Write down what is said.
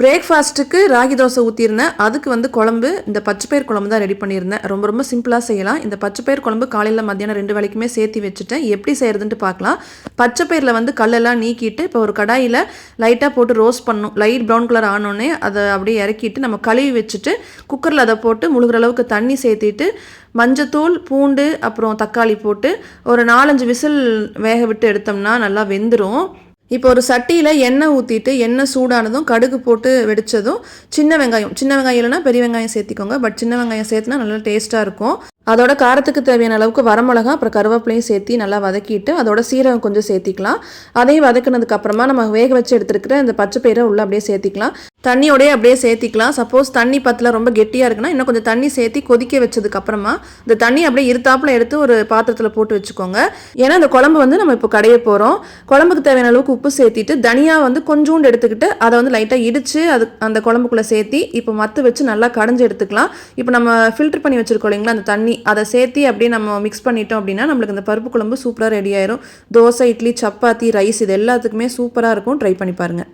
பிரேக்ஃபாஸ்ட்டுக்கு ராகி தோசை ஊற்றிருந்தேன். அதுக்கு வந்து குழம்பு இந்த பச்சைப்பயிர் குழம்பு தான் ரெடி பண்ணியிருந்தேன். ரொம்ப ரொம்ப சிம்பிளாக செய்யலாம். இந்த பச்சைப்பயிர் குழம்பு காலையில் மத்தியானம் 2 வேளைக்குமே சேர்த்து வச்சுட்டேன். எப்படி செய்கிறதுன்ட்டு பார்க்கலாம். பச்சைப்பயிரில் வந்து கல்லெல்லாம் நீக்கிட்டு இப்போ ஒரு கடாயில் லைட்டாக போட்டு ரோஸ்ட் பண்ணணும். லைட் ப்ரௌன் கலர் ஆனோடனே அதை அப்படியே இறக்கிட்டு நம்ம கழுவி வச்சுட்டு குக்கரில் அதை போட்டு முழுகிற அளவுக்கு தண்ணி சேர்த்திட்டு மஞ்சத்தூள், பூண்டு, அப்புறம் தக்காளி போட்டு ஒரு 4-5 விசில் வேக விட்டு எடுத்தோம்னா நல்லா வெந்துடும். இப்போ ஒரு சட்டியில் எண்ணெய் ஊற்றிட்டு எண்ணெய் சூடானதும் கடுகு போட்டு வெடித்ததும் சின்ன வெங்காயம் இல்லைனா பெரிய வெங்காயம் சேர்த்திக்கோங்க. பட் சின்ன வெங்காயம் சேர்த்துனா நல்லா டேஸ்ட்டாக இருக்கும். அதோட காரத்துக்கு தேவையான அளவுக்கு வரமிளகா அப்புறம் கருவேப்பிலையும் சேர்த்து நல்லா வதக்கிட்டு அதோட சீரகம் கொஞ்சம் சேர்த்திக்கலாம். அதையும் வதக்கினதுக்கு அப்புறமா நம்ம வேக வச்சு எடுத்துருக்கிற இந்த பச்சைப்பயிரை உள்ளே அப்படியே சேர்த்திக்கலாம். தண்ணியோடய அப்படியே சேர்த்திக்கலாம். சப்போஸ் தண்ணி பத்தில் ரொம்ப கெட்டியாக இருக்குன்னா இன்னும் கொஞ்சம் தண்ணி சேர்த்து கொதிக்க வச்சதுக்கப்புறமா இந்த தண்ணி அப்படியே இருத்தாப்பில் எடுத்து ஒரு பாத்திரத்தில் போட்டு வச்சுக்கோங்க. ஏன்னா இந்த குழம்பு வந்து நம்ம இப்போ கடைய போகிறோம். குழம்புக்கு தேவையான அளவுக்கு உப்பு சேர்த்திட்டு தனியாக வந்து கொஞ்சோண்டு எடுத்துக்கிட்டு அதை வந்து லைட்டாக இடித்து அது அந்த குழம்புக்குள்ளே சேர்த்தி இப்போ மத்து வச்சு நல்லா கடைஞ்சி எடுத்துக்கலாம். இப்போ நம்ம ஃபில்டர் பண்ணி வச்சுருக்கோம் இல்லைங்களா அந்த தண்ணி அதை சேர்த்து அப்படியே நம்ம மிக்ஸ் பண்ணிட்டோம் அப்படின்னா நம்மளுக்கு இந்த பருப்பு குழம்பு சூப்பராக ரெடி ஆயிரும். தோசை, இட்லி, சப்பாத்தி, ரைஸ் இது எல்லாத்துக்குமே சூப்பராக இருக்கும். ட்ரை பண்ணி பாருங்கள்.